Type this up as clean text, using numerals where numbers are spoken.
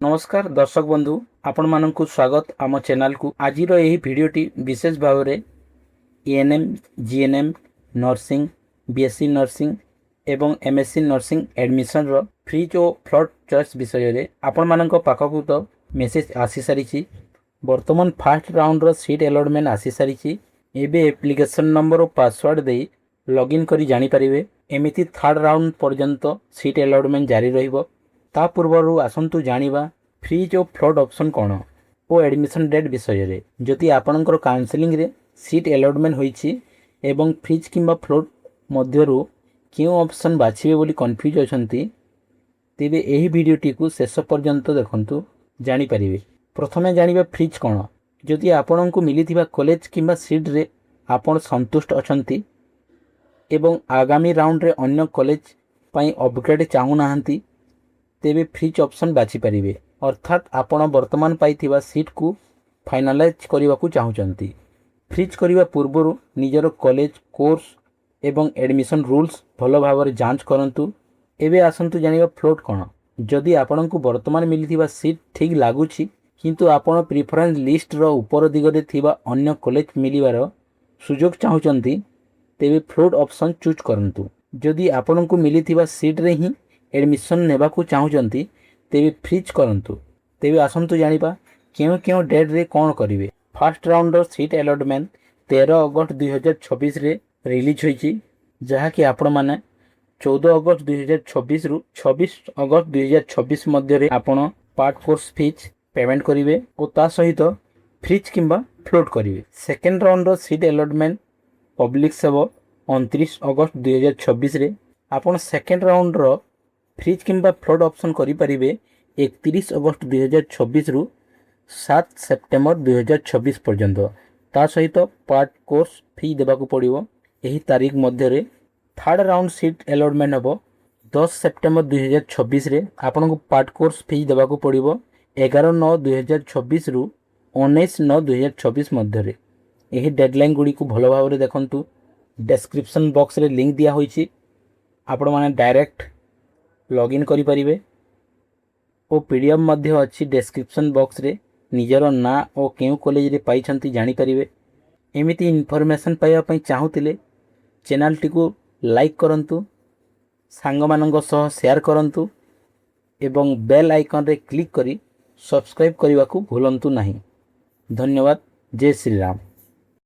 नमस्कार दर्शक बंधु आपण मानक स्वागत आम चैनल को आज यही भिडटी विशेष भाव में ANM GNM nursing BSc nursing एवं एमएससी नर्सिंग एडमिशन रो फ्री और फ्लड चॉइस विषय में आपण मानक पाखक तो मेसेज आसी सारी बर्तमान फास्ट राउंड रो सीट अलॉटमेंट आसी सारी एबे एप्लिकेशन नंबर और पासवर्ड दे लॉगिन करी जानि परिबे। एमिति थर्ड राउंड पर्यंत सीट अलॉटमेंट जारी रहिबो। ता पूर्व आसतु जानिबा फ्रीज और फ्लड ऑप्शन कौन और एडमिशन डेट विषय में। जदि आपणकर काउंसलिंग रे सीट अलॉटमेंट होईछि एवं फ्रीज किंबा फ्लड मध्यरु क्यों ऑप्शन बाछिबे बोली कंफ्यूज अछंती तेबे एही वीडियोटी को शेष पर्यंत देखंतु जानि परिबे। प्रथमे जानिबा फ्रीज कौन। जदि आपणको मिलिथिबा कॉलेज किंबा सीट रे आपण संतुष्ट अछंती एवं आगामी राउंड रे अन्य कॉलेज पई अपग्रेड चाहू नाहंती तेबे फ्रीज ऑप्शन बाछि परिबे। अर्थात आपण वर्तमान पाइथिबा सीट को फाइनालाइज करने को चाहूँगी। फ्रीज करने पूर्व निजर कॉलेज कोर्स एवं एडमिशन रूल्स भल भाव जांच करंतु। एबे आसंतु जानिबा फ्लोट कौन। जदि आपण को वर्तमान मिलिथिबा सीट ठीक लागुछि किंतु आपण प्रिफरेंस लिस्ट रो ऊपर दिगरे थिबा अन्य कॉलेज मिलिबार सुजोग चाहूँगी तेबे फ्लोट ऑप्शन चूज करंतु। जदि आपण को मिलिथिबा सीट रे ही एडमिशन नेबा को चाहूँगी तेबे फ्रीज करंतु। तेबे आसंतु जानिबा केउ केउ डेट रे कौन करिवे। फर्स्ट राउंड रो सीट अलॉटमेंट 13 अगस्त 2026 रे रिलीज होईची, जहा कि आपण माने 14 अगस्त 2026 रु 26 अगस्त 2026 मध्य रे आपण पार्ट कोर्स फीस पेमेंट करिवे और ता सहित फ्रीज किंबा फ्लोट करिवे। सेकंड राउंड रो सीट अलॉटमेंट पब्लिक सेव 29 अगस्त 2026 रे आपण सेकंड राउंड रो फ्रीज किंबा फ्लड ऑप्शन करि परिबे 31 अगस्त 2026 रु 7 सेप्टेम्बर 2026 पर्यंत। ता सहित पार्ट कोर्स फी देबाकू पड़िबो। एही तारीख मध्य रे थर्ड राउंड सीट अलॉटमेंट हबो 10 सेप्टेम्बर 2026 रे आपन को पार्ट कोर्स फी देबाकू पड़िबो 11/9/2026 रु 19/9/2026 मध्य रे। एही डेडलाइन गुडी को भलो भाव रे देखंतु। डिस्क्रिप्शन बॉक्स रे लिंक दिया होईची, आपण माने डायरेक्ट लॉगिन करि परिबे और पीडीएफ मध्य अच्छी डिस्क्रिप्शन बॉक्स रे निजर ना और केउ कॉलेज रे पाई छंती जानि परिबे। एमिति इन्फॉर्मेशन पाइबा पई चाहूतिले चैनल टी को लाइक करंतु, सांग मानंग सह शेयर करंतु एवं बेल आइकन रे क्लिक करी सब्सक्राइब करने को भूलंतु नहीं। धन्यवाद। जय श्री राम।